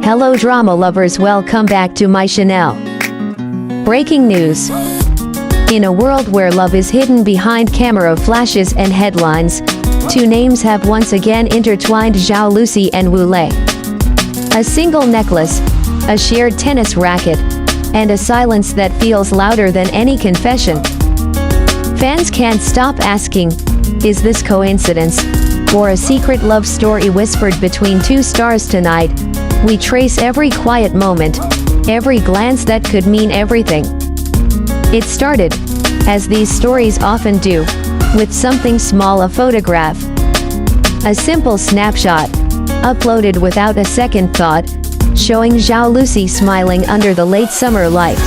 Hello drama lovers, welcome back to my channel. Breaking news. In a world where love is hidden behind camera flashes and headlines, two names have once again intertwined: Zhao Lusi and Wu Lei. A single necklace, a shared tennis racket, and a silence that feels louder than any confession. Fans can't stop asking, is this coincidence, or a secret love story whispered between two stars? Tonight, we trace every quiet moment, every glance that could mean everything. It started, as these stories often do, with something small: a photograph. A simple snapshot, uploaded without a second thought, showing Zhao Lusi smiling under the late summer light.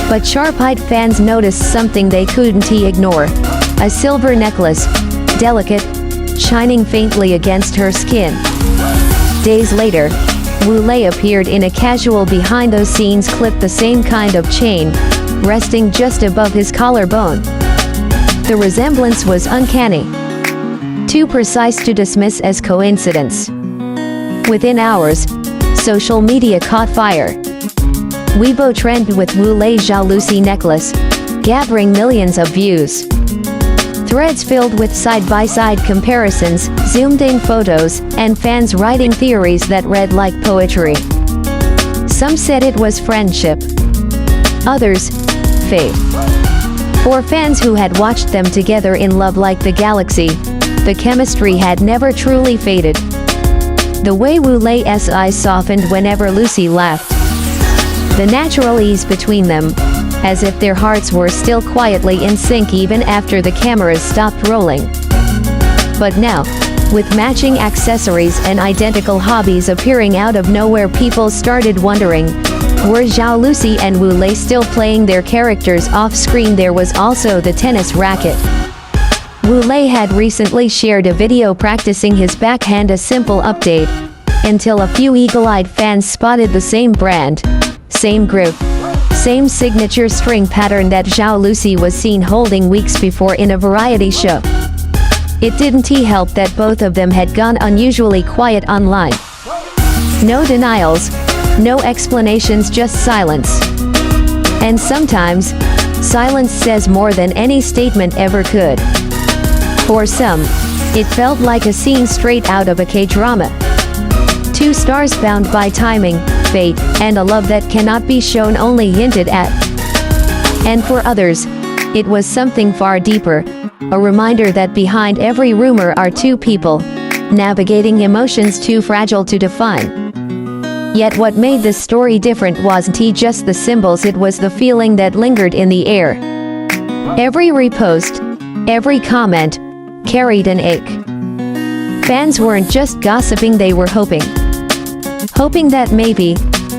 But sharp-eyed fans noticed something they couldn't ignore: a silver necklace, delicate, shining faintly against her skin. Days later, Wu Lei appeared in a casual behind-the-scenes clip, the same kind of chain, resting just above his collarbone. The resemblance was uncanny, too precise to dismiss as coincidence. Within hours, social media caught fire. Weibo trended with Wu Lei Zhao Lusi necklace, gathering millions of views. Threads filled with side-by-side comparisons, zoomed-in photos, and fans writing theories that read like poetry. Some said it was friendship. Others, faith. For fans who had watched them together in love like the galaxy, the chemistry had never truly faded. The way Wu Lei's eyes softened whenever Lucy laughed. The natural ease between them, as if their hearts were still quietly in sync even after the cameras stopped rolling. But now, with matching accessories and identical hobbies appearing out of nowhere, people started wondering, were Zhao Lusi and Wu Lei still playing their characters off-screen? There was also the tennis racket. Wu Lei had recently shared a video practicing his backhand, a simple update, until a few eagle-eyed fans spotted the same brand, same grip, same signature string pattern that Zhao Lusi was seen holding weeks before in a variety show. It didn't help that both of them had gone unusually quiet online. No denials, no explanations, just silence. And sometimes, silence says more than any statement ever could. For some, it felt like a scene straight out of a K-drama. Two stars bound by timing, fate, and a love that cannot be shown, only hinted at. And for others, it was something far deeper, a reminder that behind every rumor are two people, navigating emotions too fragile to define. Yet what made this story different wasn't just the symbols, it was the feeling that lingered in the air. Every repost, every comment, carried an ache. Fans weren't just gossiping, they were hoping that maybe,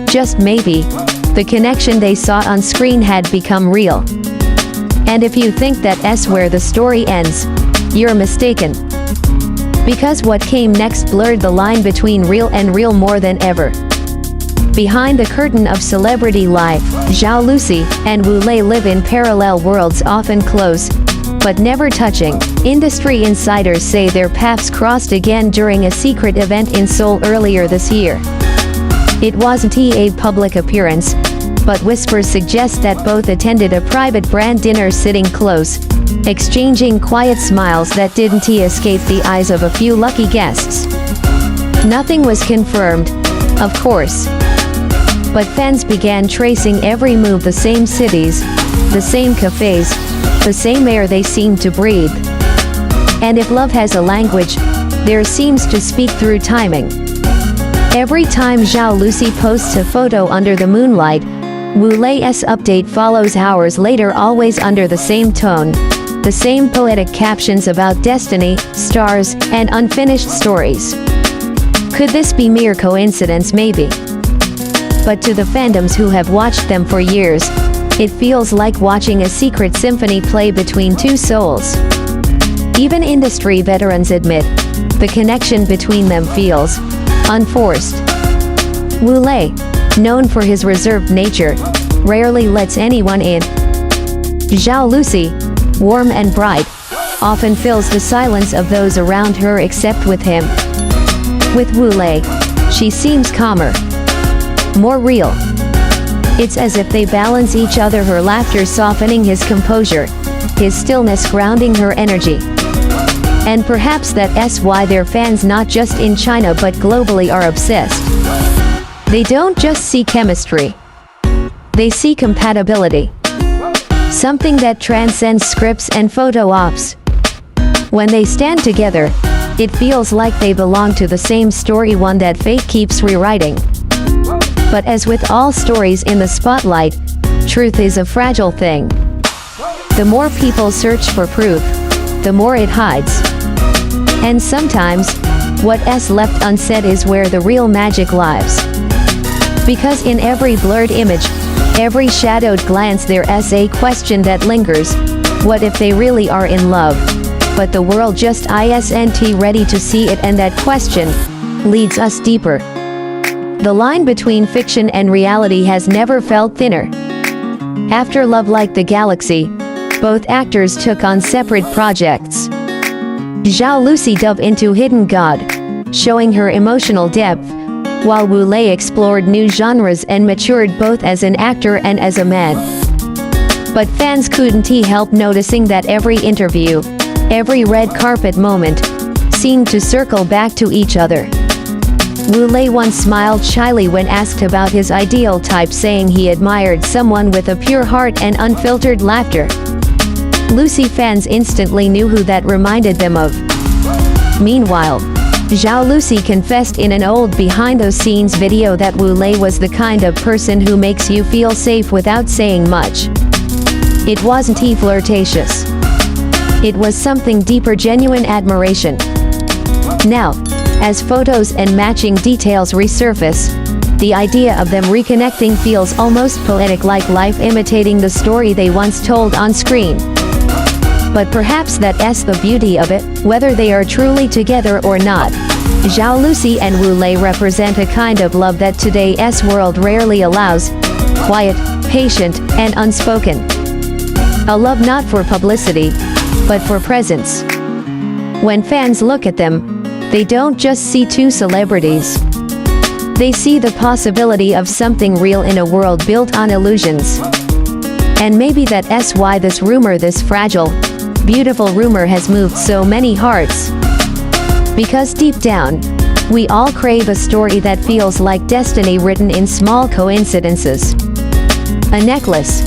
just maybe, the connection they saw on screen had become real. And if you think that's where the story ends, you're mistaken. Because what came next blurred the line between real and real more than ever. Behind the curtain of celebrity life, Zhao Lusi and Wu Lei live in parallel worlds, often close, but never touching. Industry insiders say their paths crossed again during a secret event in Seoul earlier this year. It wasn't a public appearance, but whispers suggest that both attended a private brand dinner, sitting close, exchanging quiet smiles that didn't escape the eyes of a few lucky guests. Nothing was confirmed, of course. But fans began tracing every move: the same cities, the same cafes, the same air they seemed to breathe. And if love has a language, there seems to speak through timing. Every time Zhao Lusi posts a photo under the moonlight, Wu Lei's update follows hours later, always under the same tone, the same poetic captions about destiny, stars, and unfinished stories. Could this be mere coincidence? Maybe. But to the fandoms who have watched them for years, it feels like watching a secret symphony play between two souls. Even industry veterans admit, the connection between them feels unforced. Wu Lei, known for his reserved nature, rarely lets anyone in. Zhao Lusi, warm and bright, often fills the silence of those around her except with him. With Wu Lei, she seems calmer, more real. It's as if they balance each other, her laughter softening his composure, his stillness grounding her energy. And perhaps that's why their fans not just in China but globally are obsessed. They don't just see chemistry. They see compatibility. Something that transcends scripts and photo ops. When they stand together, it feels like they belong to the same story, one that fate keeps rewriting. But as with all stories in the spotlight, truth is a fragile thing. The more people search for proof, the more it hides. And sometimes, what's left unsaid is where the real magic lies. Because in every blurred image, every shadowed glance, there's a question that lingers. What if they really are in love, but the world just isn't ready to see it? And that question leads us deeper. The line between fiction and reality has never felt thinner. After Love Like the Galaxy, both actors took on separate projects. Zhao Lusi dove into Hidden God, showing her emotional depth, while Wu Lei explored new genres and matured both as an actor and as a man. But fans couldn't help noticing that every interview, every red carpet moment, seemed to circle back to each other. Wu Lei once smiled shyly when asked about his ideal type, saying he admired someone with a pure heart and unfiltered laughter. Lucy fans instantly knew who that reminded them of. Meanwhile, Zhao Lusi confessed in an old behind-the-scenes video that Wu Lei was the kind of person who makes you feel safe without saying much. It wasn't flirtatious. It was something deeper, genuine admiration. Now, as photos and matching details resurface, the idea of them reconnecting feels almost poetic, like life imitating the story they once told on screen. But perhaps that's the beauty of it, whether they are truly together or not. Zhao Lusi and Wu Lei represent a kind of love that today's world rarely allows. Quiet, patient, and unspoken. A love not for publicity, but for presence. When fans look at them, they don't just see two celebrities. They see the possibility of something real in a world built on illusions. And maybe that's why this rumor, this fragile, beautiful rumor, has moved so many hearts. Because deep down, we all crave a story that feels like destiny written in small coincidences. A necklace.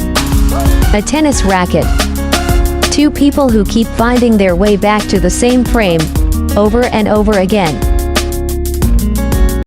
A tennis racket. Two people who keep finding their way back to the same frame, over and over again.